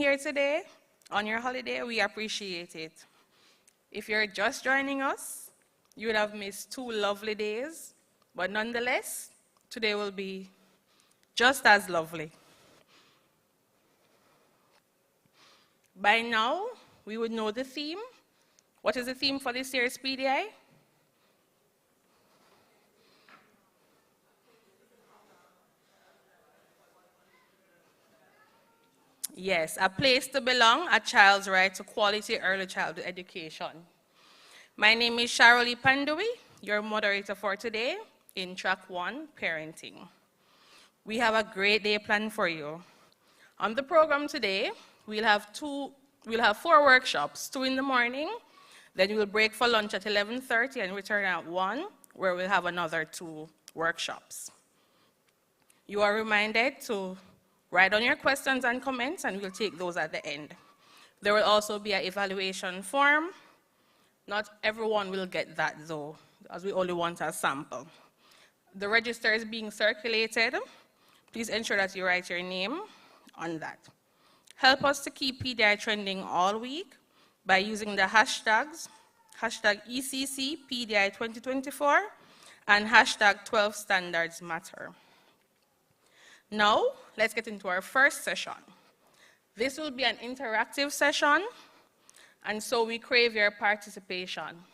here today on your holiday. We appreciate it. If you're just joining us, you would have missed 2 lovely days, but nonetheless, today will be just as lovely. By now, we would know the theme. What is the theme for this year's PDI? Yes, a place to belong, a child's right to quality early childhood education. My name is Sharoli Pandui, your moderator for today in Track 1, Parenting. We have a great day planned for you. On the program today, we'll have 4 workshops, 2 in the morning, then we'll break for lunch at 11:30 and return at 1, where we'll have another 2 workshops. You are reminded to write down your questions and comments, and we'll take those at the end. There will also be an evaluation form. Not everyone will get that, though, as we only want a sample. The register is being circulated. Please ensure that you write your name on that. Help us to keep PDI trending all week by using the hashtags, hashtag ECC PDI 2024 and hashtag 12 Standards Matter. Now, let's get into our first session. This will be an interactive session, and so we crave your participation.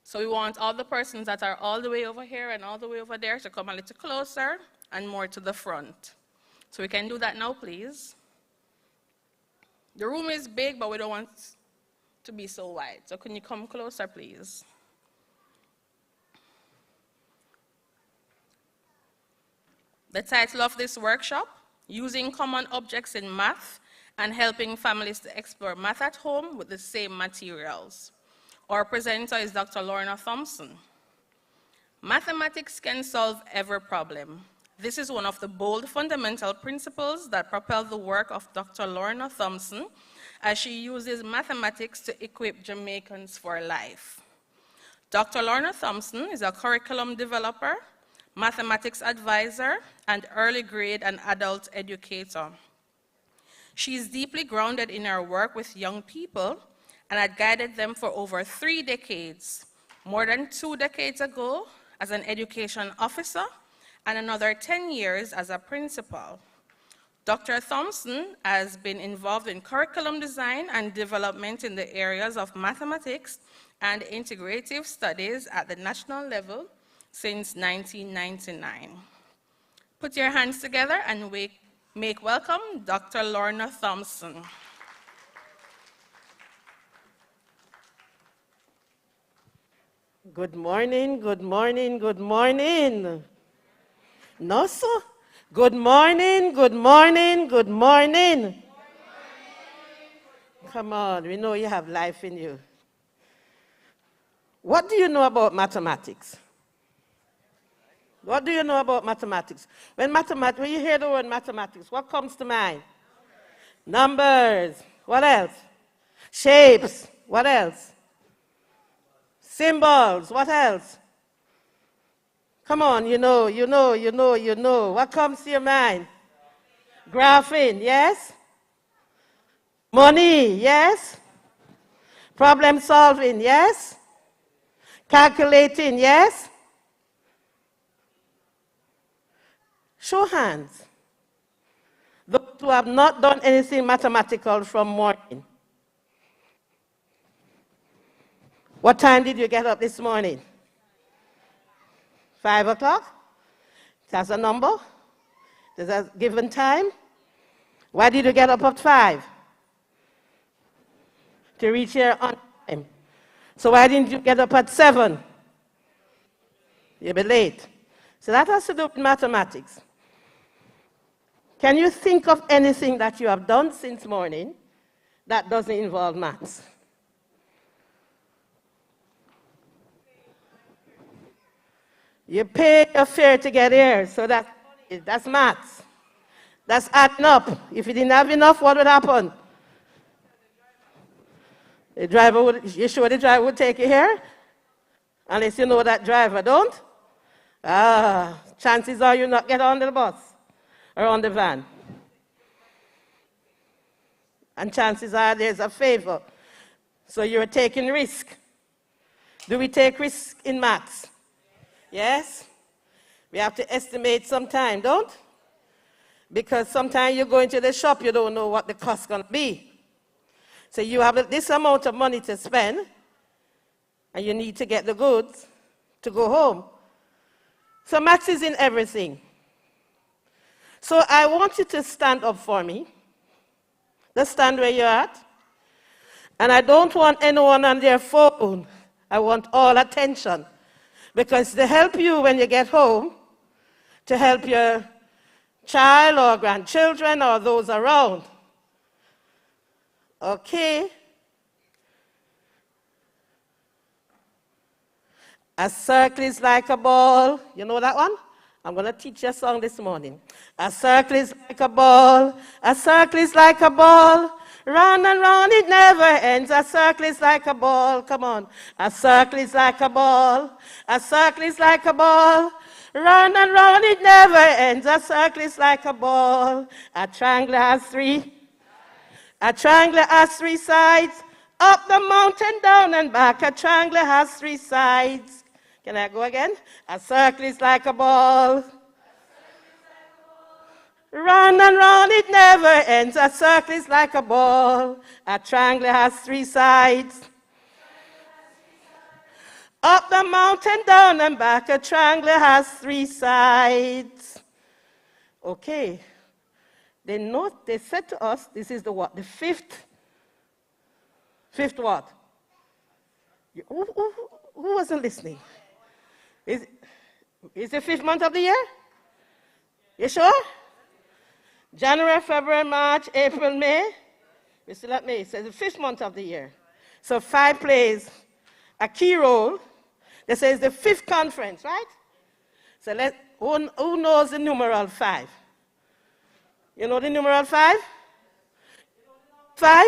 So we want all the persons that are all the way over here and all the way over there to come a little closer and more to the front. So we can do that now, please. The room is big, but we don't want to be so wide. So can you come closer, please? The title of this workshop, Using Common Objects in Math and Helping Families to Explore Math at Home with the Same Materials. Our presenter is Dr. Lorna Thompson. Mathematics can solve every problem. This is one of the bold fundamental principles that propel the work of Dr. Lorna Thompson as she uses mathematics to equip Jamaicans for life. Dr. Lorna Thompson is a curriculum developer, mathematics advisor, and early grade and adult educator. She is deeply grounded in her work with young people and had guided them for over 3 decades, more than 2 decades ago as an education officer and another 10 years as a principal. Dr. Thompson has been involved in curriculum design and development in the areas of mathematics and integrative studies at the national level since 1999. Put your hands together and make welcome Dr. Lorna Thompson. Good morning, good morning, good morning. No, sir? Good morning, good morning, good morning. Come on, we know you have life in you. What do you know about mathematics? What do you know about mathematics? When you hear the word mathematics, what comes to mind? Numbers. What else? Shapes. What else? Symbols. What else? Come on, you know. What comes to your mind? Graphing, yes? Money, yes? Problem solving, yes? Calculating, yes? Show hands. Those who have not done anything mathematical from morning. What time did you get up this morning? 5 o'clock? That's a number? There's a given time? Why did you get up at 5? To reach here on time. So why didn't you get up at 7? You'll be late. So that has to do with mathematics. Can you think of anything that you have done since morning that doesn't involve maths? You pay your fare to get here, so that's maths. That's adding up. If you didn't have enough, what would happen? You sure the driver would take you here? Unless you know that driver, don't? Chances are you not get on the bus or on the van. And chances are there's a favor. So you're taking risk. Do we take risk in maths? Yes? We have to estimate some time, don't? Because sometimes you go into the shop, you don't know what the cost is going to be. So you have this amount of money to spend, and you need to get the goods to go home. So maths is in everything. So I want you to stand up for me. Just stand where you're at. And I don't want anyone on their phone. I want all attention. Because to help you when you get home, to help your child or grandchildren or those around. Okay? A circle is like a ball. You know that one? I'm going to teach you a song this morning. A circle is like a ball. A circle is like a ball. Round and round it never ends. A circle is like a ball. Come on. A circle is like a ball. A circle is like a ball. Round and round it never ends. A circle is like a ball. A triangle has three. A triangle has three sides. Up the mountain, down and back. A triangle has three sides. Can I go again? A circle is like a ball. Round and round it never ends. A circle is like a ball. A triangle has three sides. Up the mountain, down and back. A triangle has three sides. Okay. They said to us, this is the what? The fifth what? Who wasn't listening? Is the 5th month of the year? You sure? January, February, March, April, May. We still at May. So it's the 5th month of the year. So 5 plays a key role. They say it's the 5th conference, right? So who knows the numeral 5? You know the numeral 5? 5?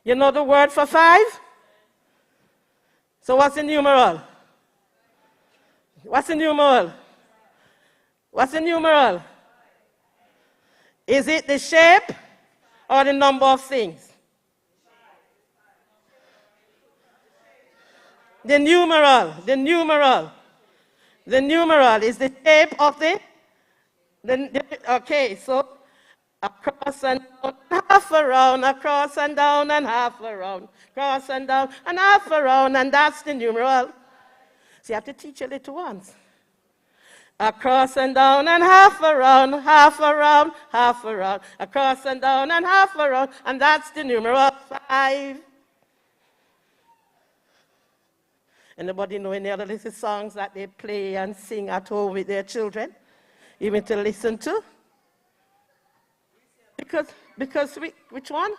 You know the word for 5? So what's the numeral? What's the numeral? What's the numeral? Is it the shape or the number of things? The numeral is the shape of okay, so across and down, half around, across and down and half around, cross and down and half around, and that's the numeral. So you have to teach your little ones. Across and down and half around, half around, half around, across and down and half around, and that's the numeral 5. Anybody know any other little songs that they play and sing at home with their children, even to listen to? Because which one?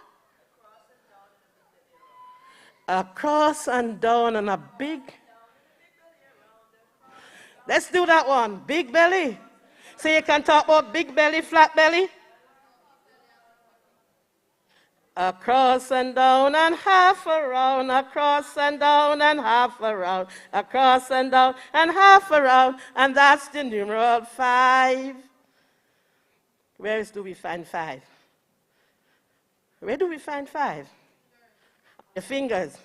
Across and down and a big. Let's do that one. Big belly. So you can talk about big belly, flat belly. Across and down and half around, across and down and half around, across and down and half around, and that's the numeral 5. Where else do we find 5? Where do we find 5? Your fingers.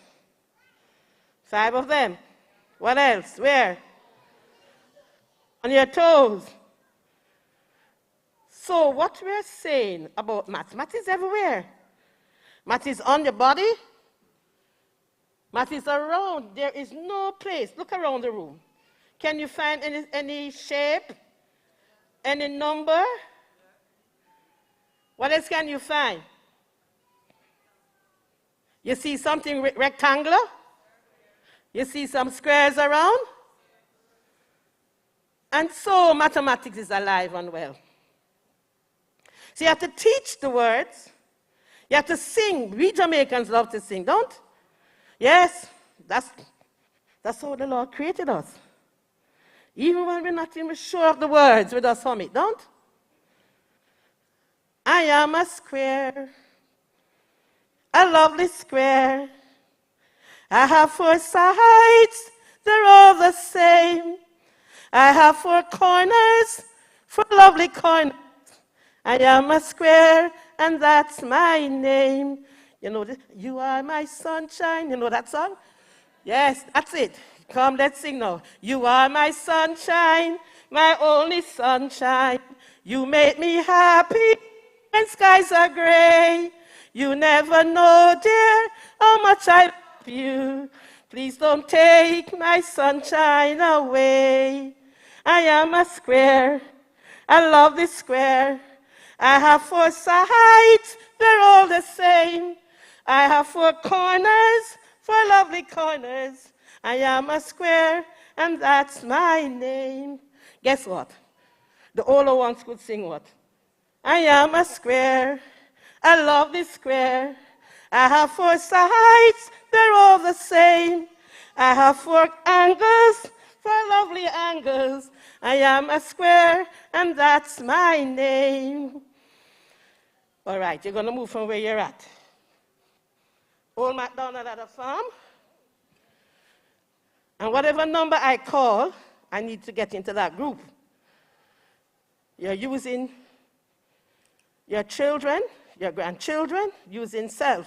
5 of them. What else? Where? On your toes. So what we're saying about math is everywhere. Math is on your body. Math is around. There is no place. Look around the room. Can you find any shape? Any number? What else can you find? You see something rectangular? You see some squares around? And so mathematics is alive and well. So you have to teach the words. You have to sing. We Jamaicans love to sing, don't? Yes, that's how the Lord created us. Even when we're not even sure of the words, we just hum it, don't? I am a square, a lovely square. I have 4 sides, they're all the same. I have 4 corners, 4 lovely corners. I am a square, and that's my name. You know, you are my sunshine. You know that song? Yes, that's it. Come, let's sing now. You are my sunshine, my only sunshine. You make me happy when skies are gray. You never know, dear, how much I love you. Please don't take my sunshine away. I am a square. I love this square. I have 4 sides, they're all the same. I have 4 corners, 4 lovely corners. I am a square, and that's my name. Guess what? The older ones could sing what? I am a square. I love this square. I have 4 sides, they're all the same. I have 4 angles, 4 lovely angles. I am a square, and that's my name. All right, you're going to move from where you're at. Old MacDonald at a farm. And whatever number I call, I need to get into that group. You're using your children, your grandchildren, using self.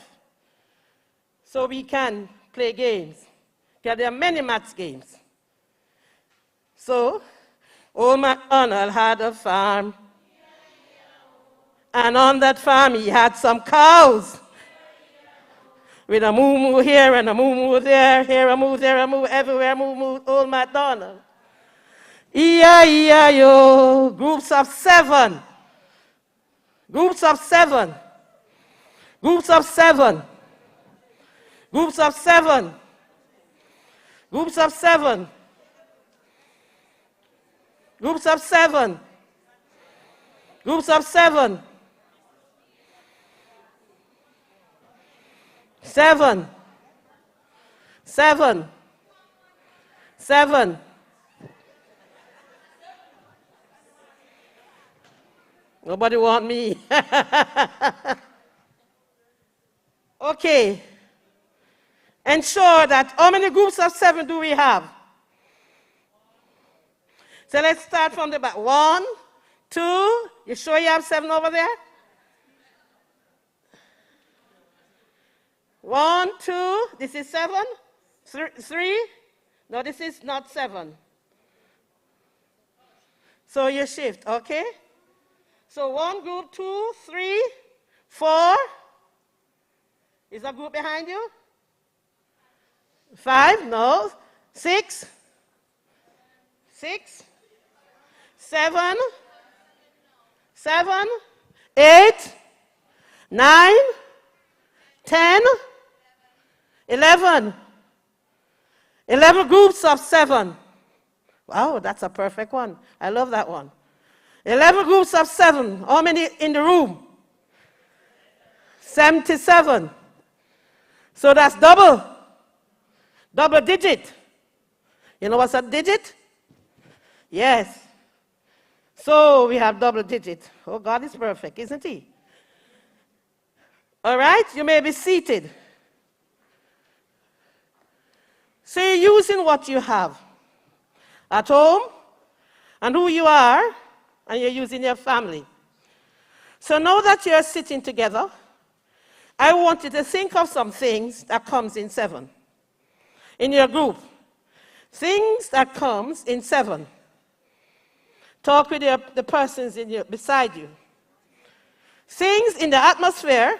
So we can play games. Because there are many maths games. So, old MacDonald had a farm. And on that farm he had some cows. With a moo-moo here and a moo-moo there, here a moo, there a moo, everywhere moo-moo, old MacDonald. E-I-E-I-O, groups of 7. Groups of 7. Groups of 7. Groups of 7. Groups of 7. Groups of 7. Groups of 7. 7. 7. 7. Nobody want me. Okay. Ensure that, how many groups of 7 do we have? So let's start from the back. 1, 2. You sure you have 7 over there? 1, 2. This is 7. 3. No, this is not 7. So you shift, okay? So 1 group, 2, 3, 4. Is a group behind you? 5, no. 6. 6. 7. 7. 8. 9. 10. 11. 11 groups of 7. Wow, that's a perfect one. I love that one. 11 groups of 7. How many in the room? 77. So that's double. Double digit. You know what's a digit? Yes. So we have double digit. Oh, God is perfect, isn't he? All right, you may be seated. So you're using what you have at home and who you are, and you're using your family. So now that you're sitting together, I want you to think of some things that comes in 7 in your group. Things that comes in 7. Talk with the persons beside you. Things in the atmosphere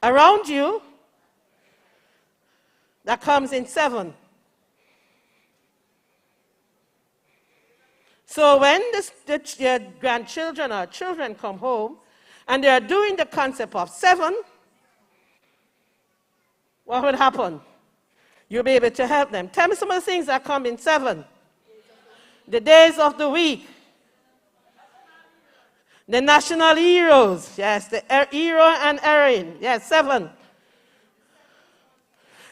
around you that comes in 7. So when your grandchildren or children come home and they are doing the concept of 7, what would happen? You'll be able to help them. Tell me some of the things that come in 7. The days of the week. The national heroes. Yes, the hero and heroine. Yes, 7.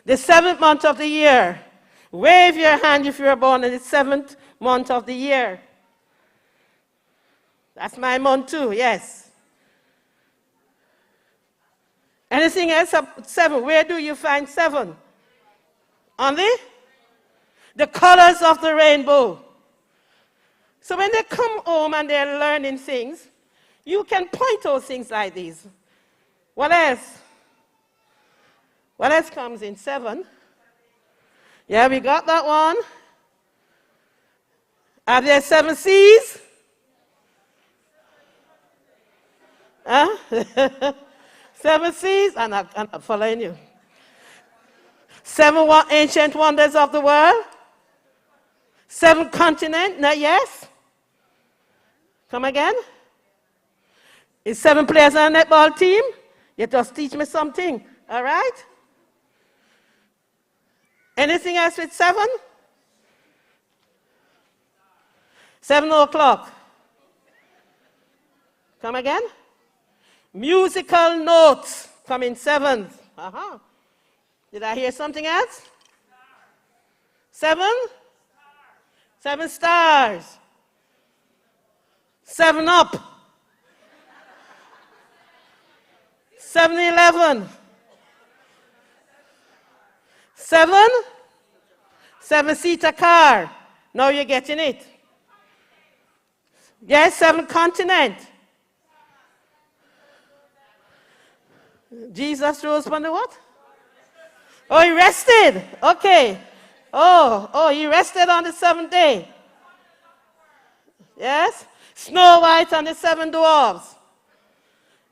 The 7th month of the year. Wave your hand if you were born in the 7th month of the year. That's my month too, yes. Anything else up 7? Where do you find 7? On the colors of the rainbow. So when they come home and they're learning things, You can point out things like these. What else? What else comes in? 7. Yeah, we got that one. Are there 7 C's? Huh? 7 C's? I'm not following you. 7 ancient wonders of the world? 7 continents? No, yes? Come again? Is 7 players on a netball team? You just teach me something. All right? Anything else with 7? 7 o'clock. Come again? Musical notes come in 7. Uh-huh. Did I hear something else? 7? 7 stars. 7 up. 7-Eleven. 7? 7-seater car. Now you're getting it. Yes, 7 continent. Jesus rose from the what? Oh, he rested. Okay. Oh, he rested on the 7th day. Yes? Snow White and the 7 dwarfs.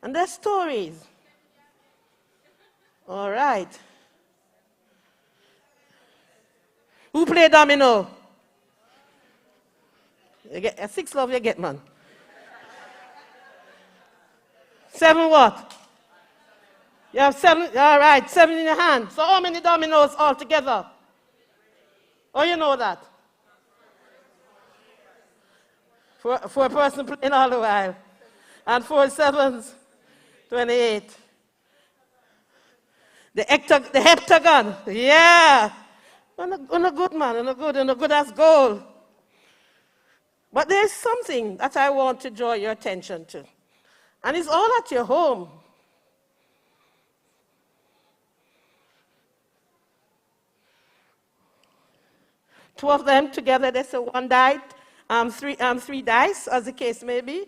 And their stories. All right. Who play domino? You get, a 6 love you get, man. 7 what? You have 7, all right, 7 in your hand. So how many dominoes altogether? Oh, you know that. For a person playing all the while. And 4 7s, 28. The heptagon, yeah. On a good man, on a good as gold. But there's something that I want to draw your attention to. And it's all at your home. Two of them together, they say 1 die, 3 dice, as the case may be.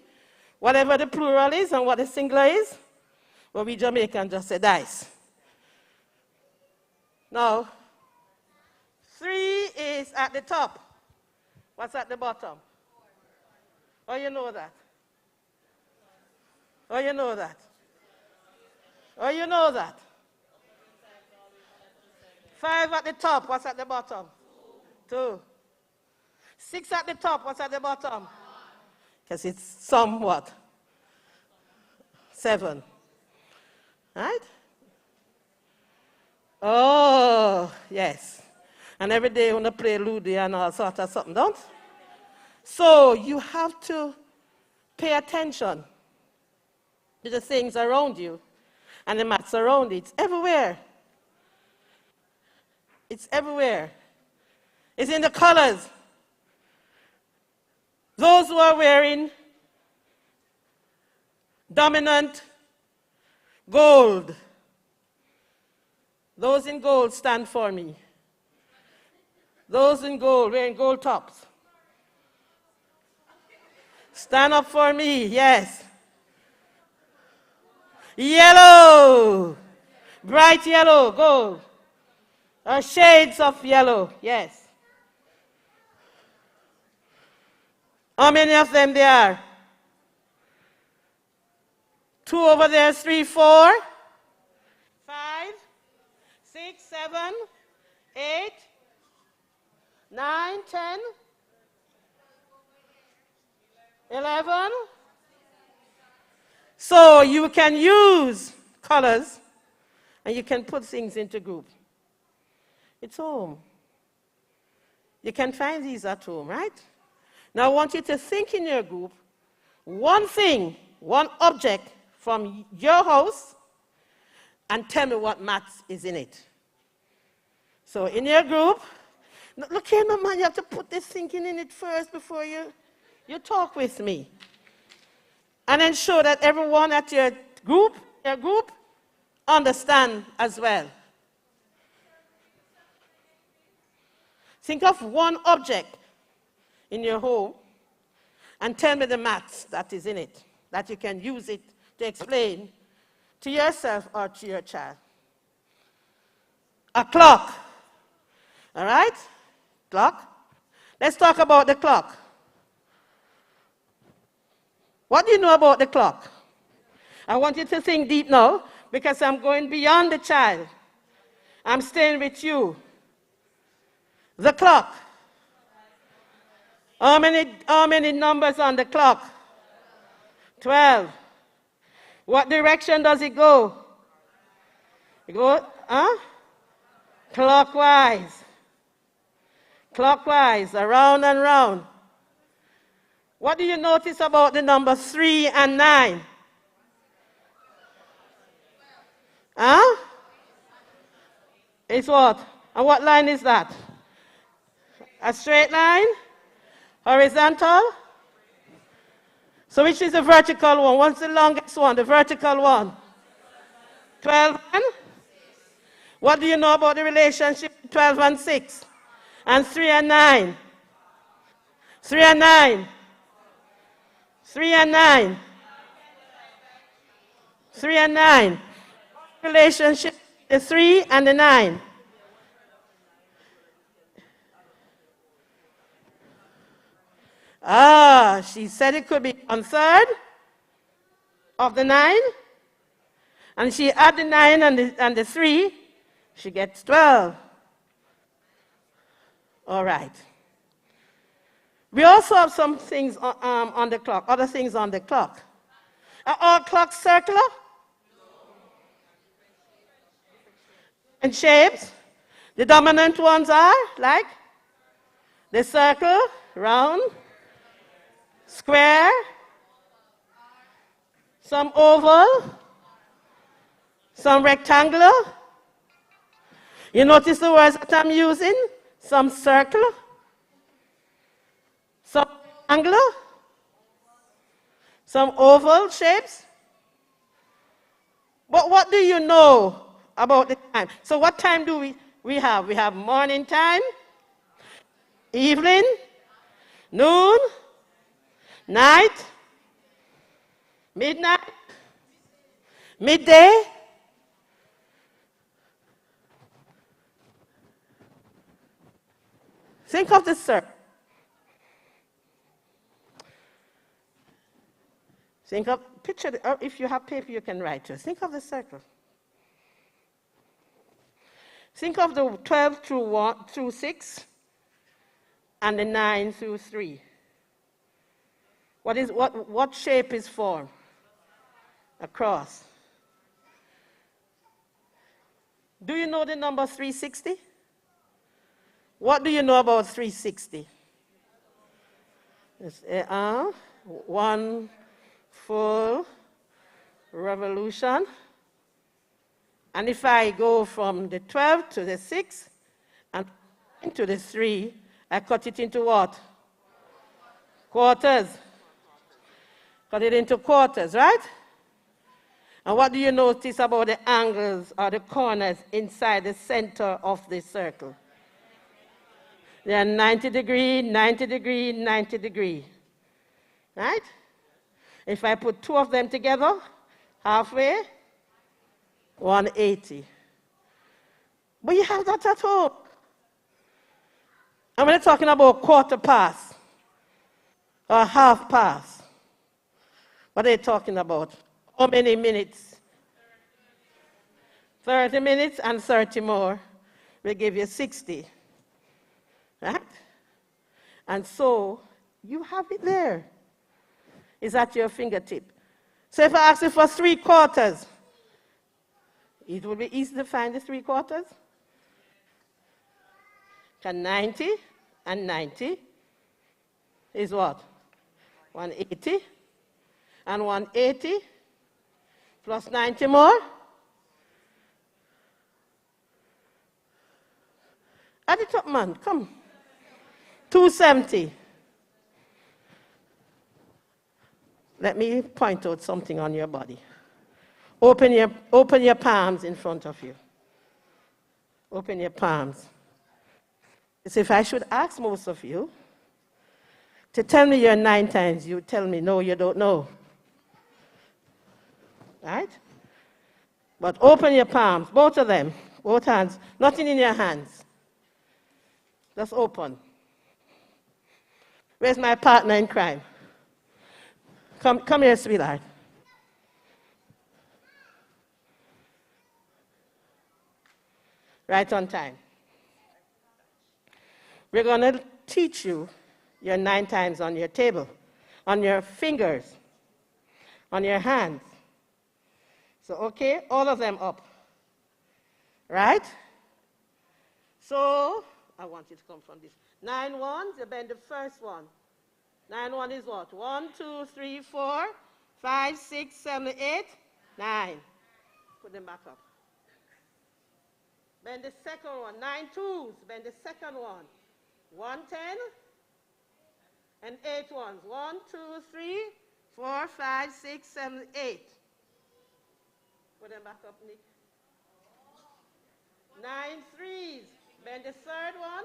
Whatever the plural is and what the singular is, well, we Jamaicans just say dice. Now, 3 is at the top. What's at the bottom? Oh, you know that. Oh, you know that. Oh, you know that. 5 at the top. What's at the bottom? 2. 6 at the top. What's at the bottom? Because it's somewhat. 7. Right? Oh, yes. And every day you want to play Ludo and all sorts of something, don't you? So you have to pay attention to the things around you and the maths around it. It's everywhere. It's everywhere. It's in the colors. Those who are wearing dominant gold, those in gold stand for me. Those in gold, wearing gold tops. Stand up for me, yes. Yellow, bright yellow, gold. Or shades of yellow, yes. How many of them there are? 2 over there, 3, 4, 5, 6, 7, 8, 9, 10, 11. So you can use colors and you can put things into groups. It's home. You can find these at home, right? Now I want you to think in your group, one thing, one object from your house, and tell me what maths is in it. So in your group, look here, no man, you have to put this thinking in it first before you talk with me. And ensure that everyone at your group understand as well. Think of one object in your home and tell me the maths that is in it. that you can use it to explain to yourself or to your child. A clock. All right? Clock. Let's talk about the clock. What do you know about the clock? I want you to think deep now, because I'm going beyond the child. I'm staying with you. The clock. How many numbers on the clock? 12. What direction does it go? It goes, clockwise. Clockwise, around and round. What do you notice about the numbers 3 and 9? It's what? And what line is that? A straight line? Horizontal? So which is the vertical one? What's the longest one? The vertical one? 12 and? What do you know about the relationship 12 and 6? And 3 and 9? 3 and 9? 3 and 9? 3 and 9? Relationship, the 3 and the 9? She said it could be 1/3 of the 9. And she add the 9 and the 3, she gets 12. All right. We also have some things on the clock, other things on the clock. Are all clocks circular? And shapes? The dominant ones are like the circle, round, square, some oval, some rectangular. You notice the words that I'm using? Some circular, some angular, some oval shapes. But what do you know about the time? So what time do we have? We have morning time, evening, noon, night, midnight, midday. Think of the circle. Picture, if you have paper, you can write it. Think of the circle. Think of the 12 through 6 and the 9 through 3. What shape is formed? A cross. Do you know the number 360? What do you know about 360? It's one full revolution. And if I go from the 12 to the 6 and into the 3, I cut it into what? Quarters. Cut it into quarters, right? And what do you notice about the angles or the corners inside the center of the circle? They are 90 degree, 90 degree, 90 degree. Right? If I put two of them together, halfway, 180. But you have that at home. I'm not talking about quarter past or half past. What are they talking about? How many minutes? 30 minutes and 30 more will give you 60. Right? And so you have it there. It's at your fingertip. So if I ask you for 3/4, it will be easy to find the 3/4. And 90 and 90 is what? 180. And 180 plus 90 more. Add it up, man. Come. 270. Let me point out something on your body. Open your palms in front of you. Open your palms. So if I should ask most of you to tell me your 9 times, you tell me, no, you don't know. right? But open your palms, both of them, both hands, nothing in your hands. Just open. Where's my partner in crime? Come here, sweetheart. Right on time. We're going to teach you your 9 times on your table, on your fingers, on your hands. So, okay, all of them up. Right? So, I want you to come from this. 9 ones, you bend the first one. 9 1 is what? 1, 2, 3, 4, 5, 6, 7, 8, 9. Put them back up. Bend the second one. 9 twos. Bend the second one. 1 10 and 8 ones. 1, 2, 3, 4, 5, 6, 7, 8. Put them back up, Nick. 9 threes. Bend the third one.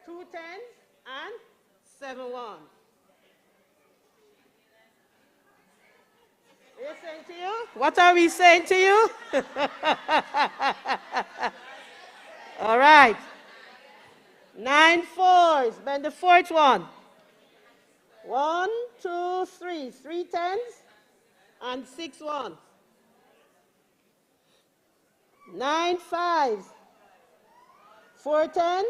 2 tens and 7 ones. Are you saying to you? What are we saying to you? All right. 9 fours. Bend the fourth one. 1, 2, 3. 3 tens and 6 ones. 9 fives. 4 tens,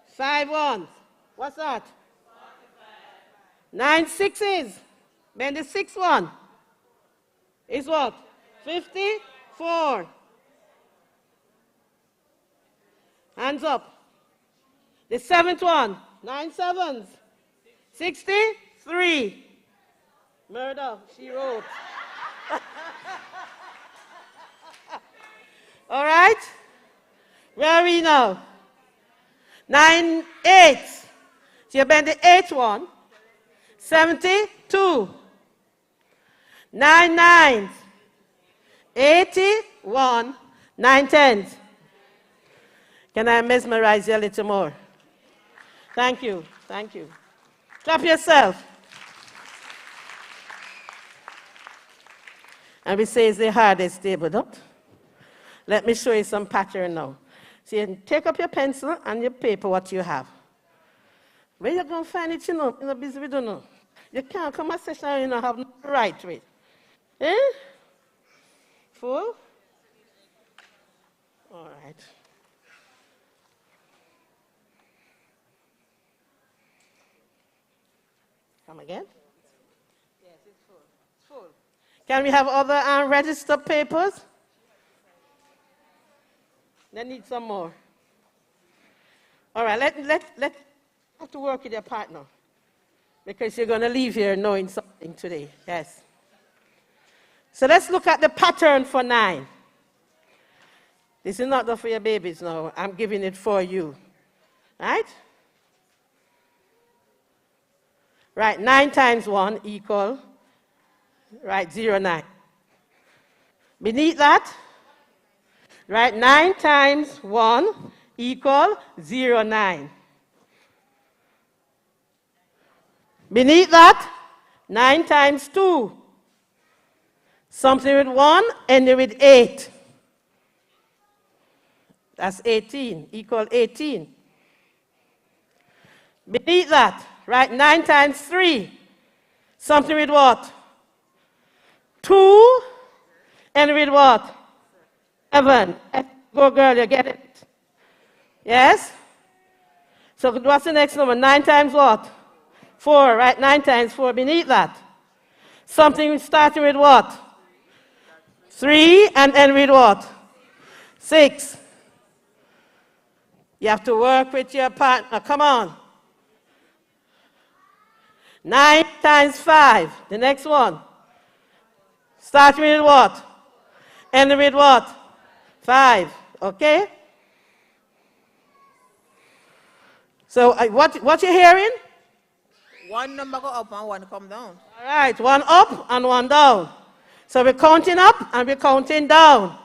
5 ones. What's that? 9 sixes. Bend the sixth one. Is what? 54. Hands up. The seventh one. 9 sevens. 63. Murder, she wrote. All right? Where are we now? 9 eights. So you bend the eighth one. 72. 9 nines. 81. 9 tens. Can I mesmerize you a little more? Thank you. Thank you. Clap yourself. And we say it's the hardest table, don't? Let me show you some pattern now. So you take up your pencil and your paper, what you have. Where you going to find it, you know? You're busy, we don't know. You can't come a session and you don't have no right way. Eh? Full? All right. Come again? Yes, it's full. It's full. Can we have other unregistered papers? They need some more. All right, let have to work with your partner because you're going to leave here knowing something today. Yes. So let's look at the pattern for 9. This is not for your babies now. I'm giving it for you. Right? Right, 9 times 1 equal, right, 0, 9. Beneath that, right, 9 times 1 equal 0, 9. Beneath that, 9 times 2. Something with 1 ending with 8. That's 18, equal 18. Beneath that, right, 9 times 3. Something with what? 2 and with what? 7. Go girl, you get it? Yes? So what's the next number? 9 times what? 4, right? 9 times 4 beneath that. Something starting with what? 3 and end with what? 6. You have to work with your partner. Come on. 9 times 5. The next one. Starting with what? Ending with what? 5. Okay? So what you hearing? One number go up and one come down. All right, one up and one down. So we're counting up and we're counting down.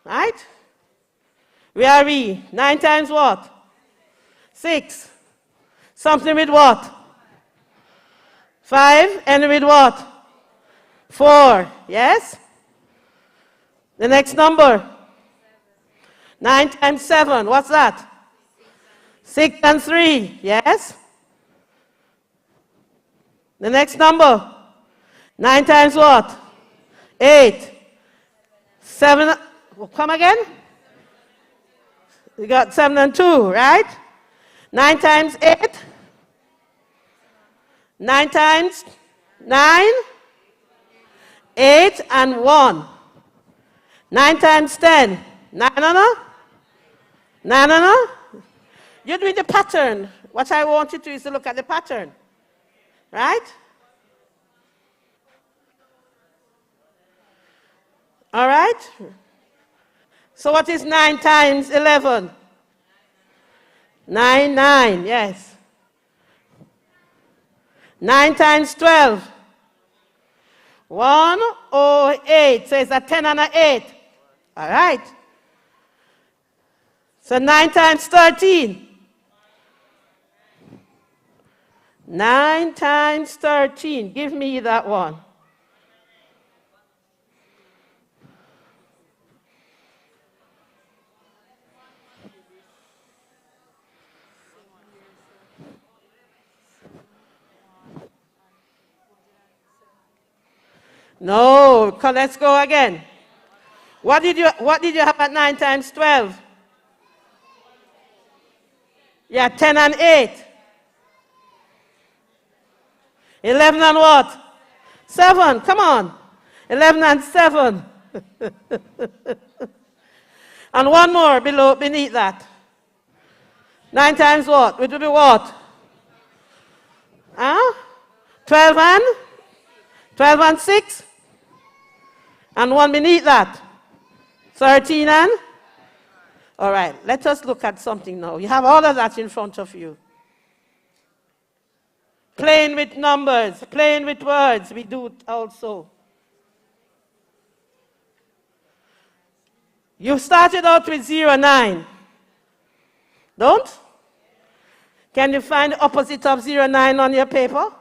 Right? Where are we? 9 times what? 6. Something with what? 5 and with what? 4, yes? The next number. 9 times 7, what's that? 6 and 3, yes? The next number. 9 times what? 8. 7, come again? You got 7 and 2, right? 9 times 8. 9 times 9. 8 and 1. 9 times 10. 9 no? 9 no? You do the pattern. What I want you to do is to look at the pattern. Right? All right? So what is 9 times 11? 9, 9, yes. 9 times 12? 108. So it's a 10 and an 8. All right. So 9 times 13? 9 times 13. Give me that one. No, let's go again. What did you have at 9 times 12? Yeah, 10 and 8. 11 and what? 7, come on. 11 and 7. And one more beneath that. 9 times what? It will be what? Huh? 12 and 6? And one beneath that. 13 and? All right, let us look at something now. You have all of that in front of you. Playing with numbers, playing with words, we do it also. You started out with 0, 9. Don't? Can you find the opposite of 0, 9 on your paper?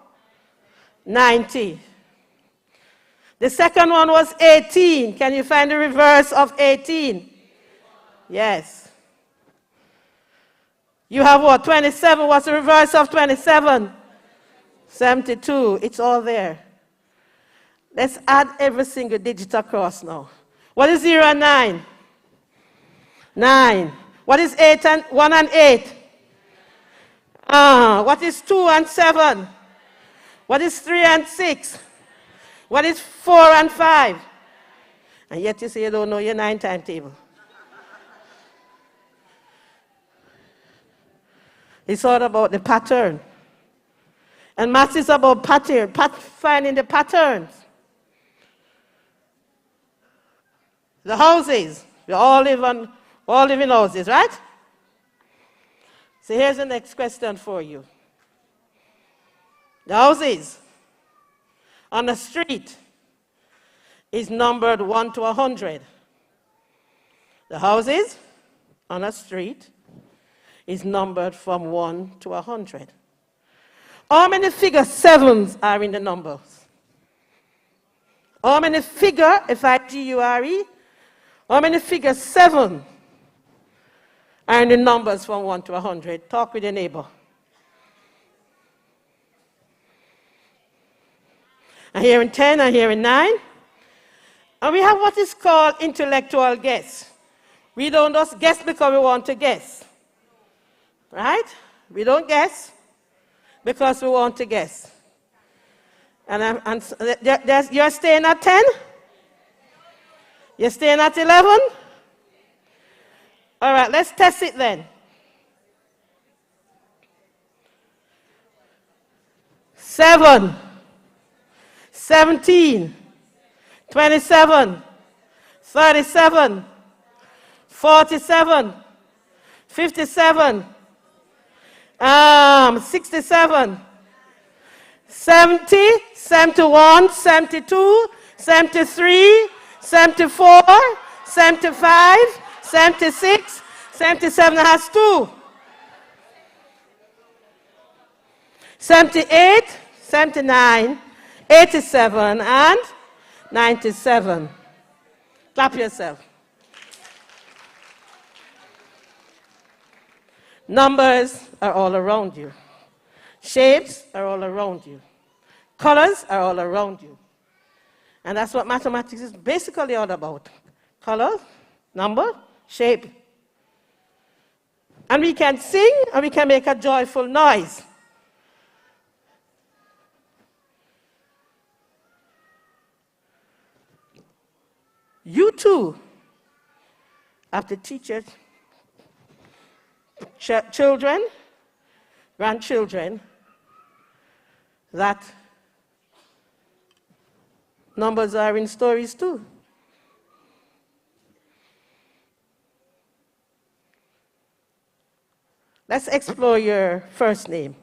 90. The second one was 18. Can you find the reverse of 18? Yes. You have what? 27. What's the reverse of 27? 72. It's all there. Let's add every single digit across now. What is 0 and 9? 9. What is 8 and 1 and 8? What is 2 and 7? What is 3 and 6? What is 4 and 5? And yet you say you don't know your 9 timetable. It's all about the pattern. And maths is about pattern, finding the patterns. The houses. We all live in houses, right? So here's the next question for you. The houses on the street is numbered 1 to 100. The houses on a street is numbered from 1 to 100. How many figure 7s are in the numbers? How many figure, F-I-G-U-R-E, how many figure 7 are in the numbers from 1 to 100? Talk with your neighbor. I'm hearing 10, I'm hearing 9. And we have what is called intellectual guess. We don't just guess because we want to guess. Right? We don't guess because we want to guess. And you're staying at 10? You're staying at 11? All right, let's test it then. 7, 17, 27, 37, 47, 57, 67, 70, 71, 72, 73, 74, 75, 76, 77 has 2. 78, 79, 87, and 97. Clap yourself. Numbers are all around you. Shapes are all around you. Colors are all around you. And that's what mathematics is basically all about. Color, number, shape. And we can sing and we can make a joyful noise. You too have to teach your children, grandchildren, that numbers are in stories too. Let's explore your first name.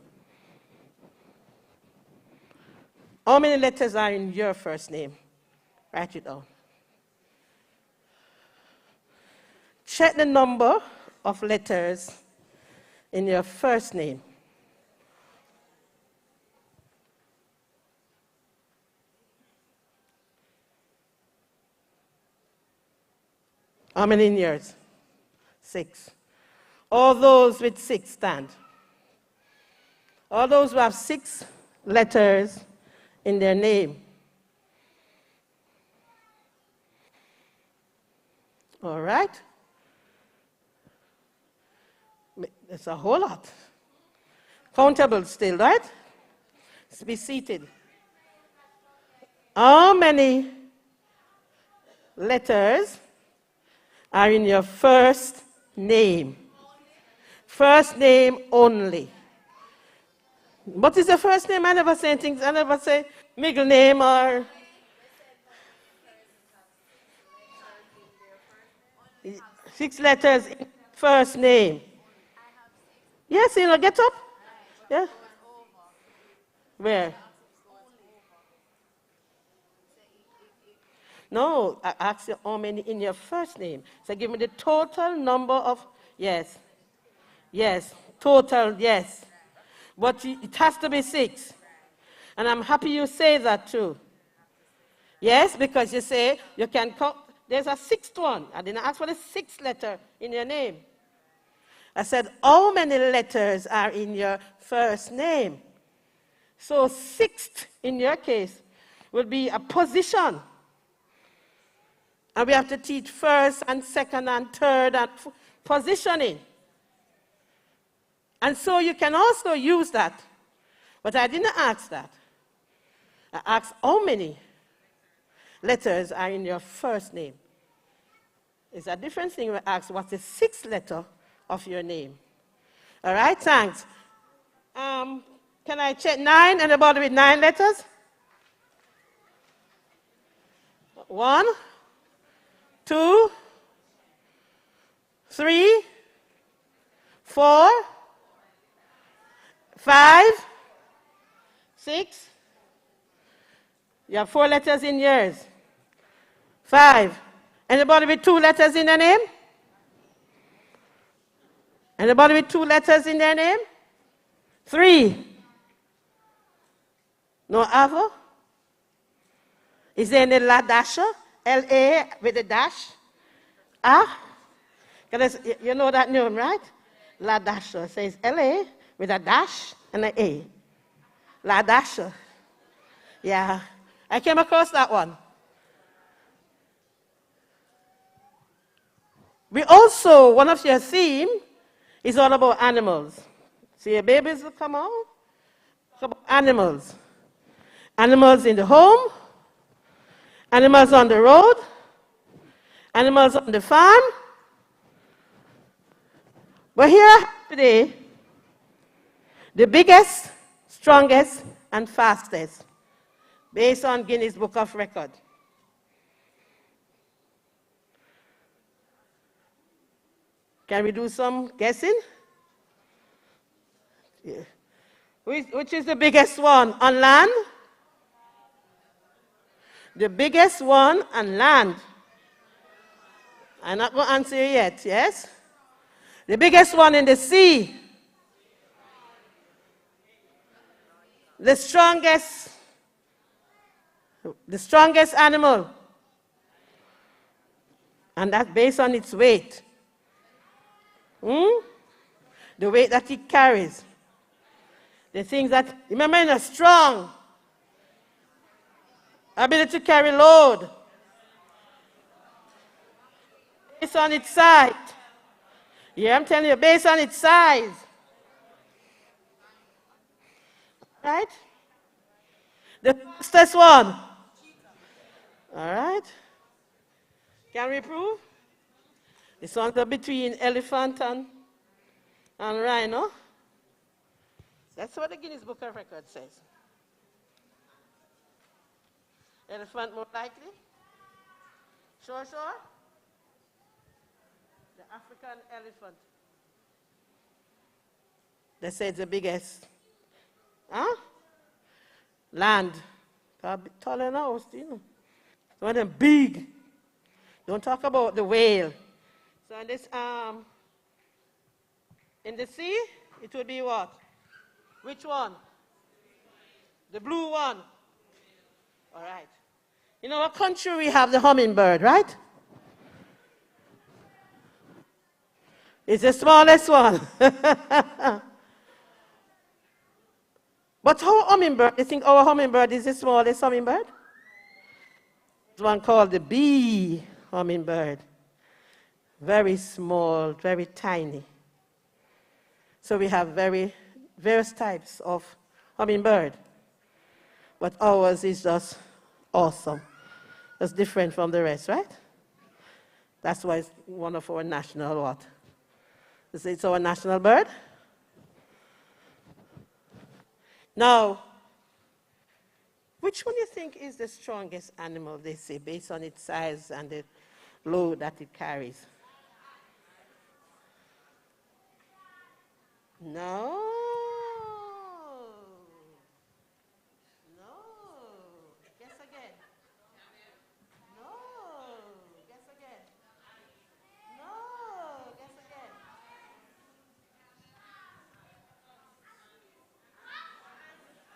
How many letters are in your first name? Write it down. Check the number of letters in your first name. How many in yours? 6. All those with 6 stand. All those who have 6 letters in their name. All right? It's a whole lot. Countable still, right? Let's be seated. How many letters are in your first name? First name only. What is your first name? I never say things. I never say middle name or... 6 letters in first name. Yes, get up. Yeah. Where? No, I asked you how many in your first name. So give me the total number of, yes. Yes, total, yes. But it has to be 6. And I'm happy you say that too. Yes, because you say you can count. There's a 6th one. I didn't ask for the 6th letter in your name. I said, how many letters are in your first name? So 6th, in your case, will be a position. And we have to teach first and second and third and positioning. And so you can also use that. But I didn't ask that. I asked how many letters are in your first name. It's a different thing when I ask what's the 6th letter of your name. All right, thanks. Can I check 9? Anybody with 9 letters? 1, 2, 3, 4, 5, 6. You have 4 letters in yours. 5. Anybody with 2 letters in their name? Anybody with 2 letters in their name? 3. No other? Is there any La Dasha? L-A with a dash? Ah? You know that name, right? La Dasha says L-A with a dash and an A. La Dasha. Yeah. I came across that one. We also, one of your theme is all about animals. So your babies will come out. It's about animals. Animals in the home, animals on the road, animals on the farm. But here today, the biggest, strongest, and fastest, based on Guinness Book of Record. Can we do some guessing? Yeah. Which is the biggest one on land? The biggest one on land. I'm not going to answer you yet, yes? The biggest one in the sea. The strongest The strongest animal. And that's based on its weight. The weight that it carries. The things that, remember, in a strong ability to carry load. Based on its size. Yeah, I'm telling you, based on its size. Right? The fastest one. All right. Can we prove? This one's between elephant and rhino. That's what the Guinness Book of Records says. Elephant more likely? Sure. The African elephant. They say it's the biggest. Huh? Land. Taller than ours, you know. One of them big. Don't talk about the whale. So in the sea, it would be what? Which one? The blue one. All right. In our country, we have the hummingbird, right? It's the smallest one. But our hummingbird, you think our hummingbird is the smallest hummingbird? There's one called the bee hummingbird. Very small, very tiny. So we have various types of hummingbird. But ours is just awesome. It's different from the rest, right? That's why it's one of our national what? It's our national bird. Now, which one do you think is the strongest animal, they say, based on its size and the load that it carries? No. Guess again. No. Guess again. No. Guess again.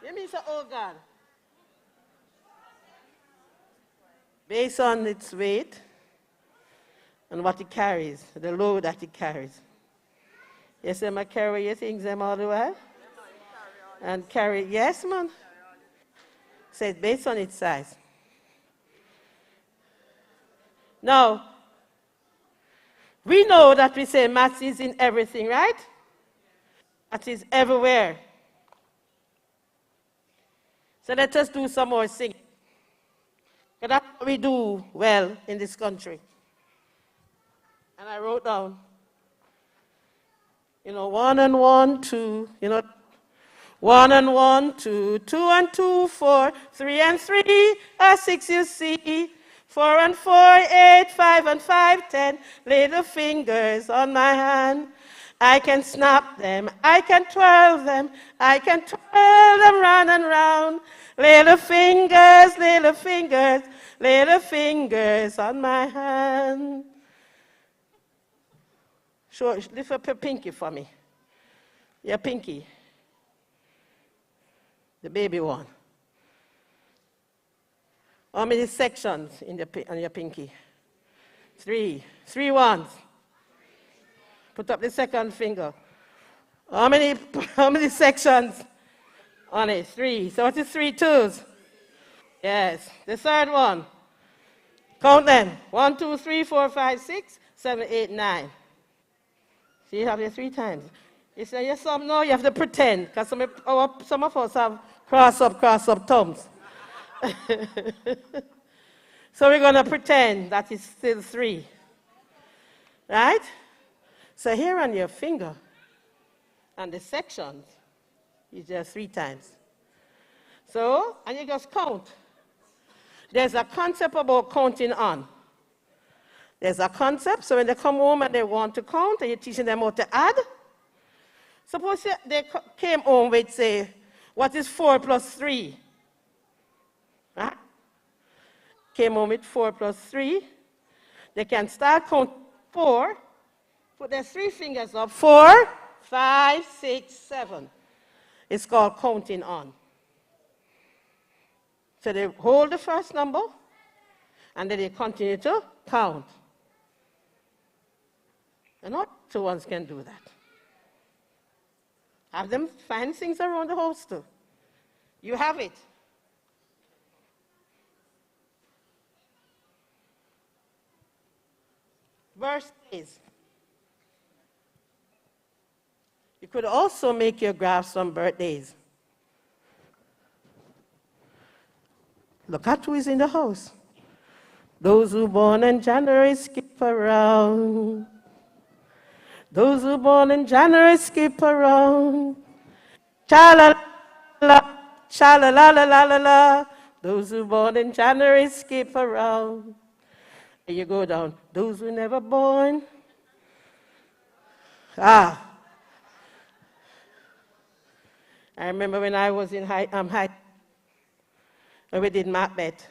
You mean, oh God. Based on its weight and what it carries, the load that it carries. Yes, am I carry your things them all the way? And carry, yes, man. So it's based on its size. Now, we know that we say maths is in everything, right? That is everywhere. So let us do some more singing. Because that's what we do well in this country. And I wrote down, 1 and 1, 2, 1 and 1, 2, 2 and 2, 4, 3 and 3, 6 you see, 4 and 4, 8, 5 and 5, 10, little fingers on my hand. I can snap them, I can twirl them, I can twirl them round and round. Little fingers, little fingers, little fingers on my hand. Sure, lift up your pinky for me. Your pinky. The baby one. How many sections on your pinky? 3. 3 ones. Put up the second finger. How many sections on it? 3. So what is 3 twos? Yes. The third one. Count them. 1, 2, 3, 4, 5, 6, 7, 8, 9. So you have it 3 times. You say, yes, no, you have to pretend, because some of us have cross up thumbs. So we're going to pretend that it's still 3. Right? So here on your finger, and the sections, you just 3 times. So, and you just count. There's a concept about counting on. There's a concept, so when they come home and they want to count, and you're teaching them how to add. Suppose they came home with, say, what is 4 plus 3? Right? Came home with 4 plus 3. They can start counting 4, put their 3 fingers up, 4, 5, 6, 7. It's called counting on. So they hold the first number, and then they continue to count. And not two ones can do that. Have them find things around the house too. You have it. Birthdays. You could also make your graphs on birthdays. Look at who is in the house. Those who born in January skip around. Those who born in January skip around. Cha-la-la, cha-la-la-la-la-la. Those who born in January skip around. And you go down. Those who never born. I remember when I was in high and we did Macbeth.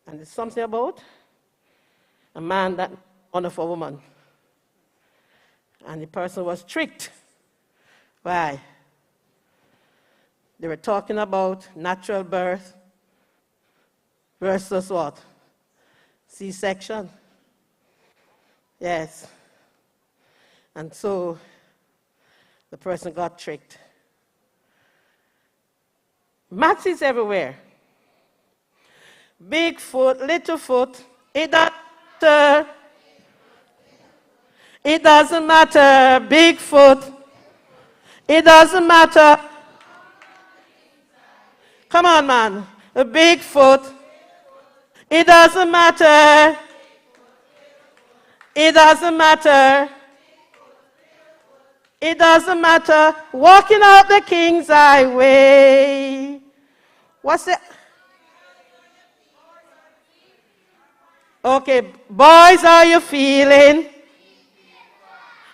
And there's something about a man that honor for a woman. And the person was tricked. Why? They were talking about natural birth versus what? C-section. Yes. And so the person got tricked. Maths is everywhere. Big foot, little foot, it doesn't matter. It doesn't matter. Big foot, it doesn't matter. Come on, man. A big foot, it doesn't matter. It doesn't matter. It doesn't matter. Walking out the King's Highway. What's it? Okay, boys, are you feeling?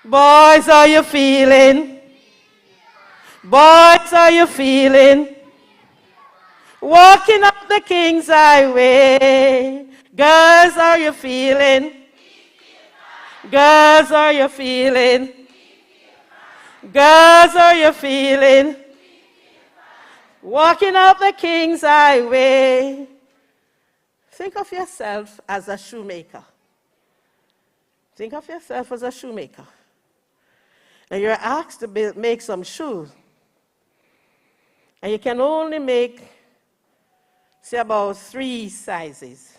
Boys, are you feeling? Boys, are you feeling? Walking up the King's Highway. Girls, are you feeling? Girls, are you feeling? Girls, are you feeling? Walking up the King's Highway. Think of yourself as a shoemaker. Think of yourself as a shoemaker. And you're asked to make some shoes. And you can only make, say, about 3 sizes.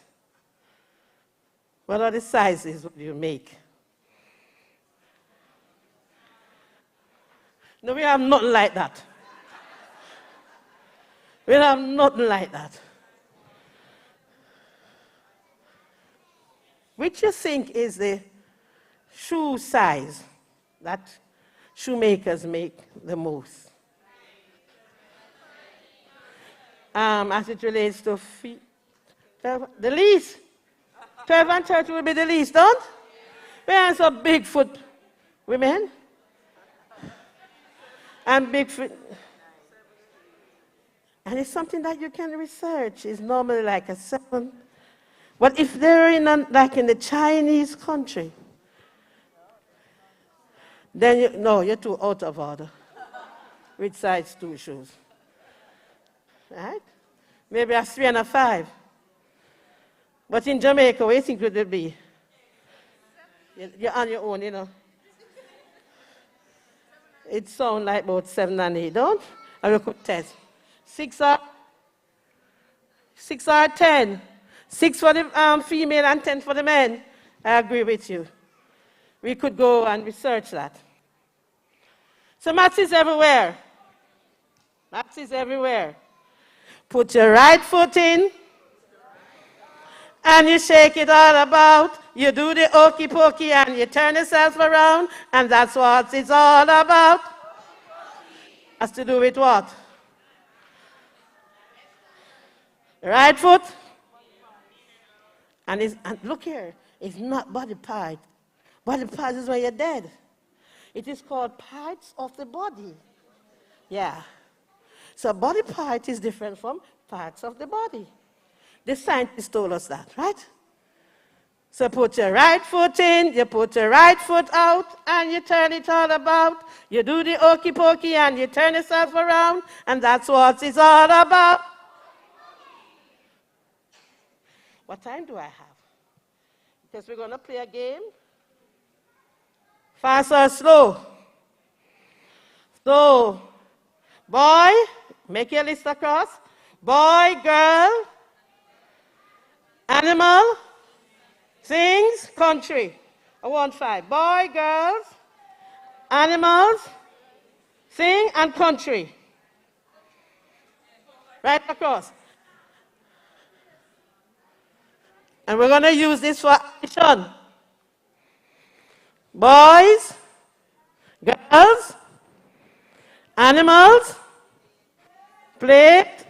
What are the sizes that you make? No, we have nothing like that. We have nothing like that. Which you think is the shoe size that shoemakers make the most? As it relates to feet, the least. 12 and 30 will be the least, don't? We have some big foot women. And big foot. And it's something that you can research. It's normally like a 7. But if they're in like in the Chinese country, then you're too out of order with size 2 shoes. Right? Maybe a 3 and a 5. But in Jamaica, what do you think it would be? You're on your own, you know. It sounds like about 7 and 8, don't? And we could test. 6 or 10. 6 for the female and 10 for the men. I agree with you. We could go and research that. So maths is everywhere. Maths is everywhere. Put your right foot in, and you shake it all about. You do the okey pokey, and you turn yourself around, and that's what it's all about. Has to do with what? Right foot. And look here, it's not body part. Body part is when you're dead. It is called parts of the body. Yeah. So body part is different from parts of the body. The scientists told us that, right? So put your right foot in, you put your right foot out, and you turn it all about. You do the okey pokey and you turn yourself around, and that's what it's all about. What time do I have? Because we're going to play a game. Fast or slow? So, boy, make your list across. Boy, girl, animal, things, country. I want 5. Boy, girls, animals, thing, and country. Right across. And we're going to use this for action. Boys, girls, animals, plate.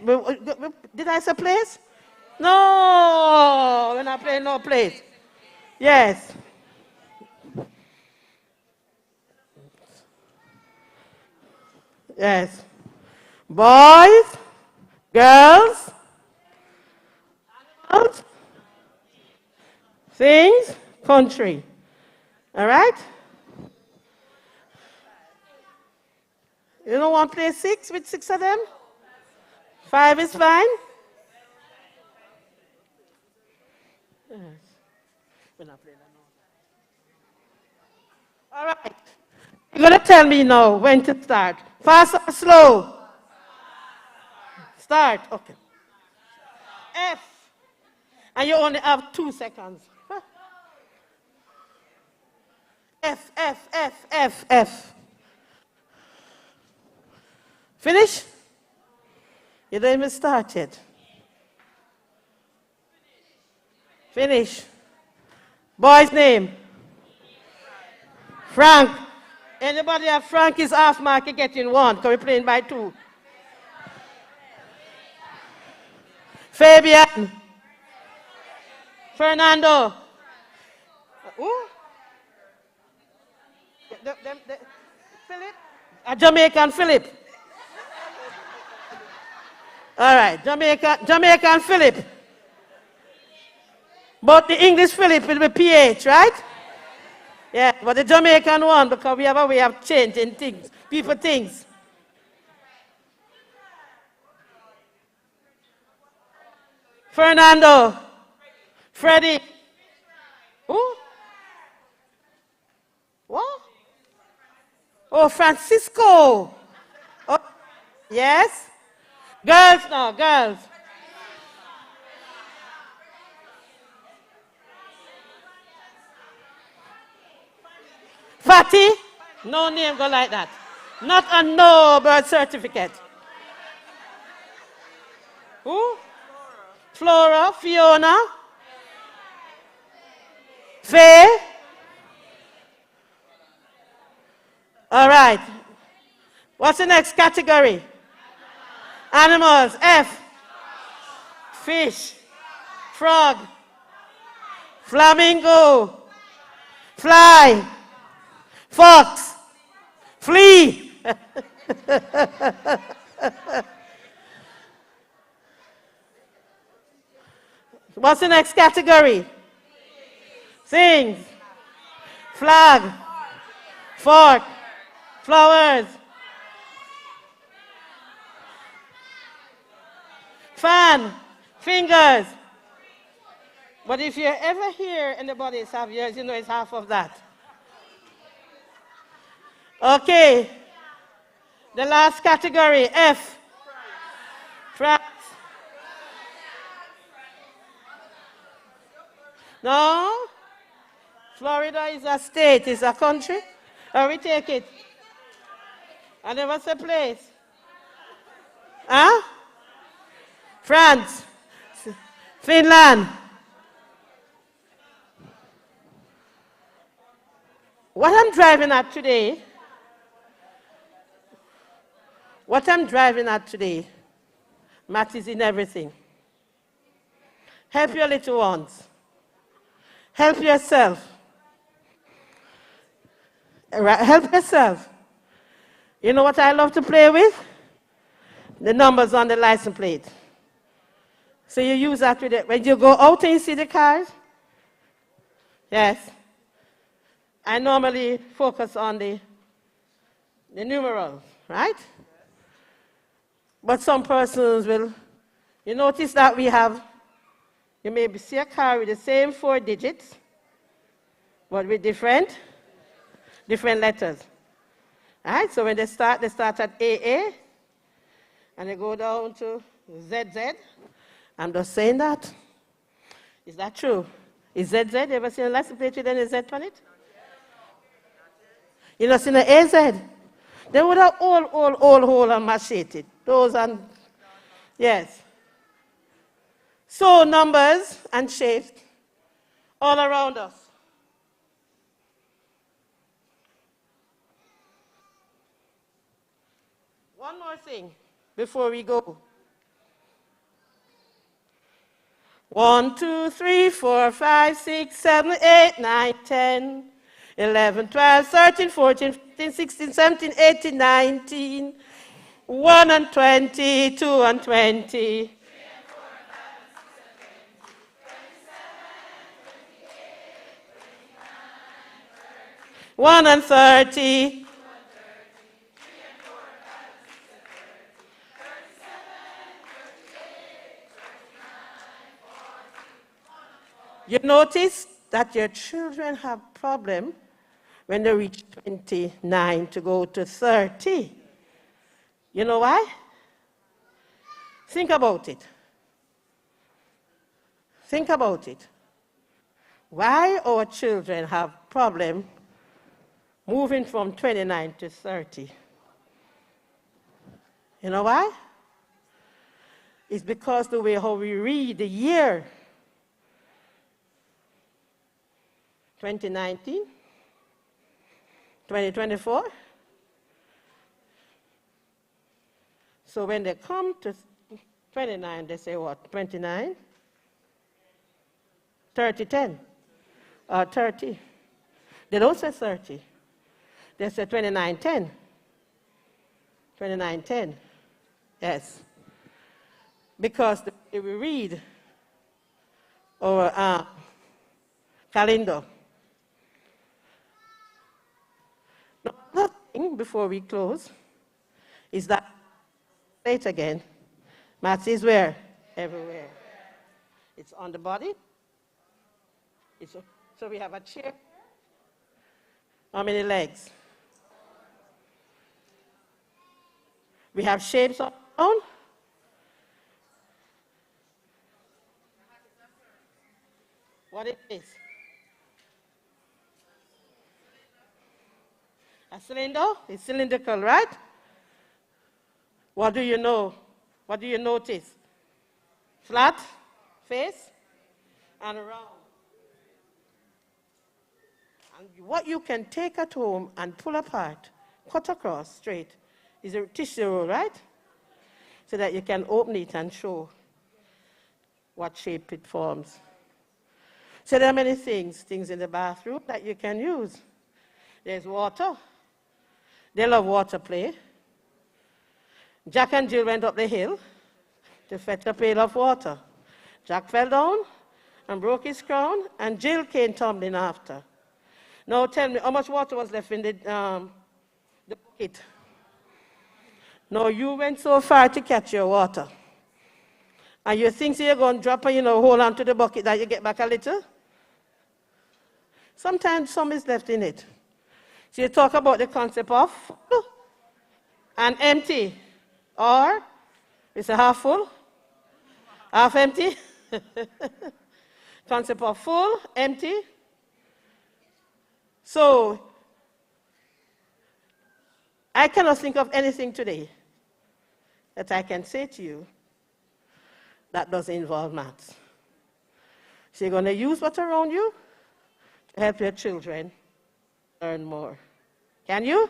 Did I say place? No, we're not playing no place. Yes. Yes. Boys, girls, animals, things, country. All right? You don't want to play 6 with 6 of them? 5 is fine? Yes. We're not playing that now. All right. You're going to tell me now when to start. Fast or slow? Start. Okay. F. And you only have 2 seconds. F, F, F, F, F. Finish? You don't even start yet. Finish. Boy's name? Frank. Anybody have Frank is half mark, you're getting 1, because we're playing by 2. Fabian. Fernando. Who? Philip? A Jamaican Philip. All right, Jamaican Philip. But the English Philip will be PH, right? Yeah, but the Jamaican one, because we have a way of changing things, people things. Fernando. Freddie. Who? What? Oh, Francisco. Oh, yes? Girls now, girls. Fatty? No name go like that. Not a no birth certificate. Who? Flora, Fiona. Faye. All right. What's the next category? Animals. F. Fish. Frog. Flamingo. Fly. Fox. Flea. What's the next category? Things. Flag. Fork. Flowers. Fan. Fingers. But if you ever hear anybody have yours, you know it's half of that. Okay. The last category, F. France. No? Florida is a state, it's a country. Or we take it. And then what's the place? Huh? France. Finland. What I'm driving at today matters in everything. Help your little ones. Help yourself. Help yourself. You know what I love to play with? The numbers on the license plate. So you use that with it. When you go out and you see the cars, yes, I normally focus on the numerals, right? But some persons will, you notice that we have You may see a car with the same 4 digits, but with different letters. All right, so when they start at AA, and they go down to ZZ. I'm just saying that. Is that true? Is ZZ, you ever seen a license plate with any Z on it? You know, seen an AZ? They would have all and macheted. Those and, yes. So numbers and shapes all around us. One more thing before we go. 1, 2, 3, 4, 5, 6, 7, 8, 9, 10, 11, 12, 13, 14, 15, 16, 17, 18, 19, 1 and 20, 2 and 20. 1 and 30. You notice that your children have problem when they reach 29 to go to 30. You know why? Think about it. Think about it. Why our children have problem moving from 29 to 30? You know why? It's because the way how we read the year. 2019, 2024. So when they come to 29, they say what? 29, 30, 10, or 30. They don't say 30. They say 29, 10. 29, 10. Yes. Because we read our calendar. Another thing before we close is that, say it again, maths is where? Everywhere. It's on the body. So we have a chair. How many legs? We have shapes on. What it is? A cylinder? It's cylindrical, right? What do you know? What do you notice? Flat face and round. And what you can take at home and pull apart, cut across straight, is a tissue roll, right? So that you can open it and show what shape it forms. So there are many things in the bathroom that you can use. There's water. They love water play. Jack and Jill went up the hill to fetch a pail of water. Jack fell down and broke his crown, and Jill came tumbling after. Now tell me, how much water was left in the bucket? Now you went so far to catch your water. And you think you're going to drop and, hold on to the bucket that you get back a little? Sometimes some is left in it. So you talk about the concept of full and empty. Or it's a half full, half empty. Concept of full, empty. So I cannot think of anything today that I can say to you that doesn't involve maths. So you're going to use what's around you to help your children learn more. Can you?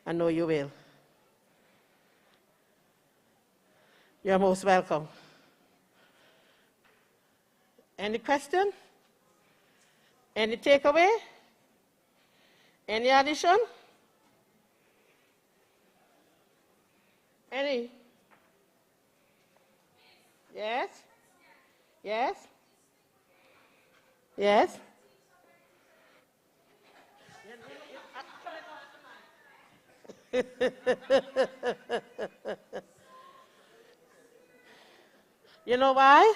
I know you will. You're most welcome. Any question? Any takeaway? Any addition? Any? Yes? Yes? Yes? You know why?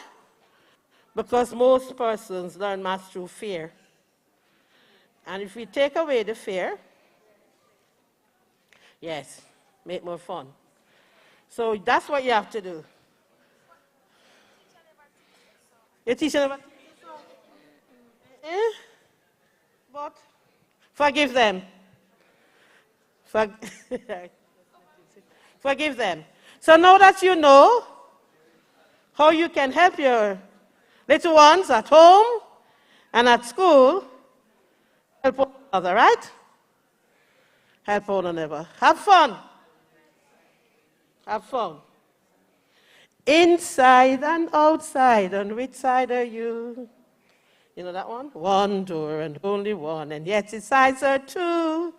because most persons learn math through fear. And if we take away the fear, yes, make more fun. So that's what you have to do. Your teacher never teaches you so? Eh? But forgive them. Forgive them. So now that you know how you can help your little ones at home and at school, help one another, right? Help one another. Have fun. Have fun. Inside and outside, on which side are you? You know that one? One door and only one, and yet its sides are two.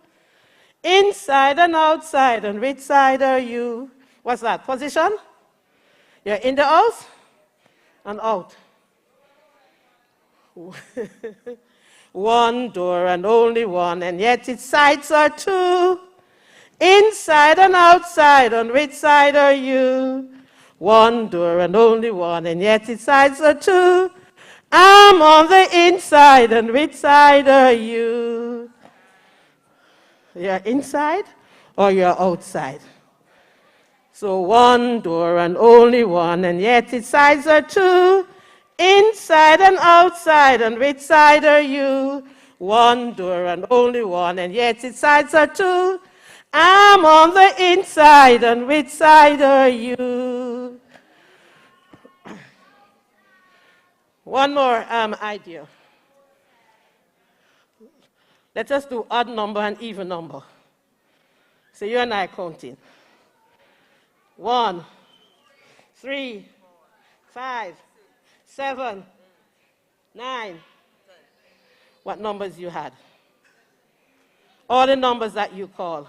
Inside and outside, on which side are you? What's that? Position? You're in the house and out. One door and only one, and yet its sides are two. Inside and outside, on which side are you? One door and only one, and yet its sides are two. I'm on the inside, and which side are you? You're inside or you're outside? So one door and only one, and yet its sides are two. Inside and outside, and which side are you? One door and only one, and yet its sides are two. I'm on the inside, and which side are you? One more idea. Let us do odd number and even number. So you and I counting. 1, 3, 5, 7, 9. What numbers you had? All the numbers that you call.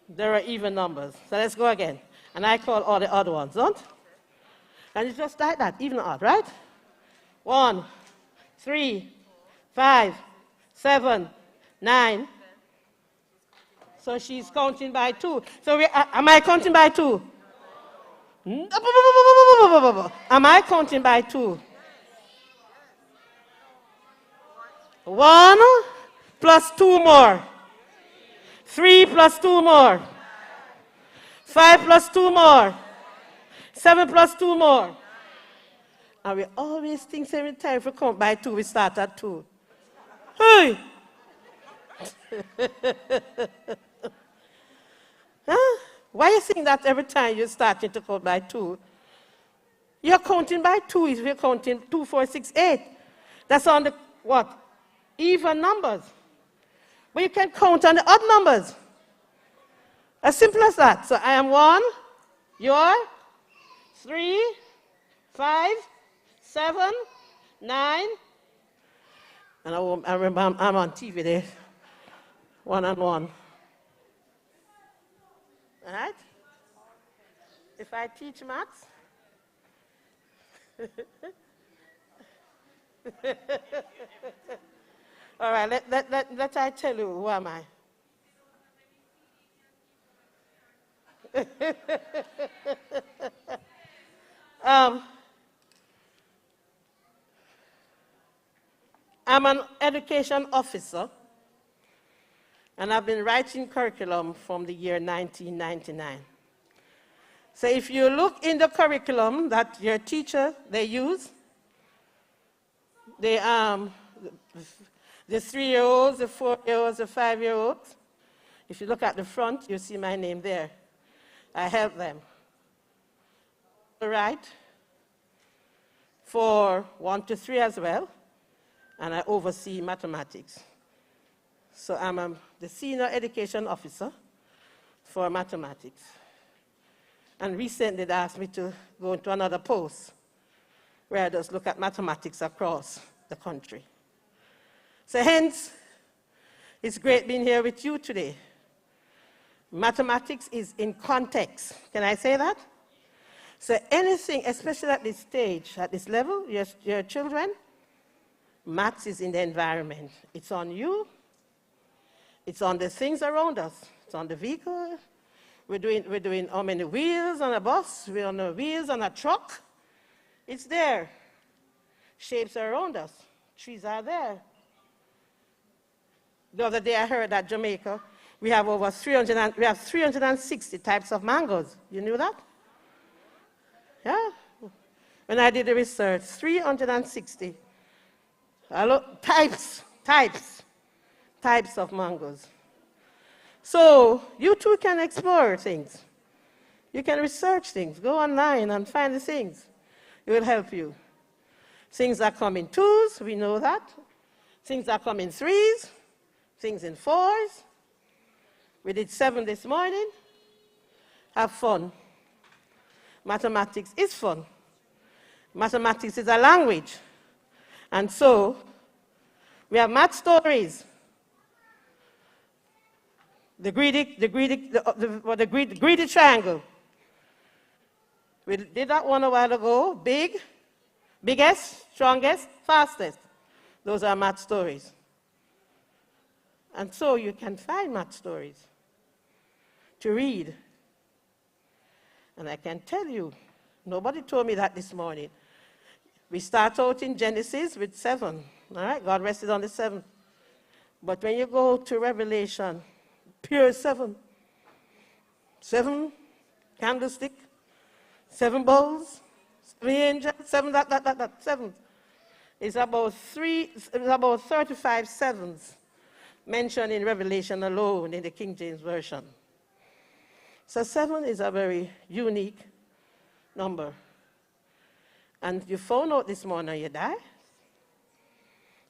There are even numbers. So let's go again. And I call all the odd ones, don't? And it's just like that, even odd, right? 1, 3, 5, 7, 9. So she's counting by 2. So am I counting by 2? Am I counting by 2? 1 plus 2 more. 3 plus 2 more. 5 plus 2 more. 7 plus 2 more. And we always think every time if we count by 2, we start at 2. Hey! Huh? Why are you saying that every time you're starting to count by 2? You're counting by 2 if you're counting 2, 4, 6, 8. That's on the, what? Even numbers. But you can count on the odd numbers. As simple as that. So I am 1, you're 3, 5, 7, 9. And I remember I'm on TV there. 1 and 1. All right? If I teach maths, all right, let I tell you, who am I? I'm an education officer, and I've been writing curriculum from the year 1999. So if you look in the curriculum that your teacher, they use, the 3-year-olds, the 4-year-olds, the 5-year-olds, if you look at the front, you see my name there. I help them. All right? For 1 to 3 as well, and I oversee mathematics. So I'm the senior education officer for mathematics. And recently they asked me to go into another post where I just look at mathematics across the country. So hence, it's great being here with you today. Mathematics is in context. Can I say that? So anything, especially at this stage, at this level, your children, maths is in the environment. It's on you. It's on the things around us. It's on the vehicle. We're doing how many wheels on a bus? We're on the wheels on a truck. It's there. Shapes are around us. Trees are there. The other day I heard that Jamaica, we have 360 types of mangoes. You knew that? Yeah. When I did the research, 360 types of mangoes. So you too can explore things. You can research things. Go online and find the things. It will help you. Things that come in twos, we know that. Things that come in threes, things in fours. We did 7 this morning. Have fun. Mathematics is fun. Mathematics is a language. And so, we have math stories. The greedy triangle. We did that one a while ago. Biggest, strongest, fastest. Those are math stories. And so you can find math stories to read. And I can tell you, nobody told me that this morning. We start out in Genesis with 7. All right, God rested on the 7th. But when you go to Revelation, pure 7. 7 candlestick, 7 bowls, 7 angels, 7 7. It's about 35 sevens mentioned in Revelation alone in the King James Version. So 7 is a very unique number. And you found out this morning you die.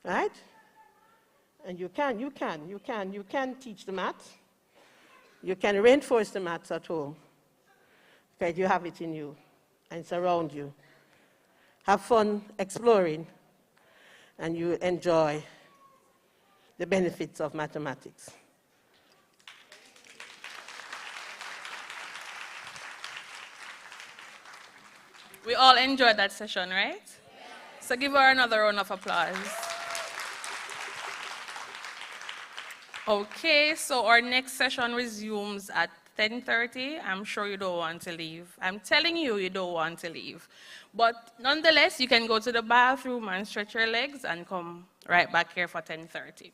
Right? And you can teach the math. You can reinforce the maths at home. Because you have it in you and it's around you. Have fun exploring and you enjoy the benefits of mathematics. We all enjoyed that session, right? Yes. So give her another round of applause. Okay, so our next session resumes at 10:30. I'm sure you don't want to leave. I'm telling you, you don't want to leave. But nonetheless, you can go to the bathroom and stretch your legs and come right back here for 10:30.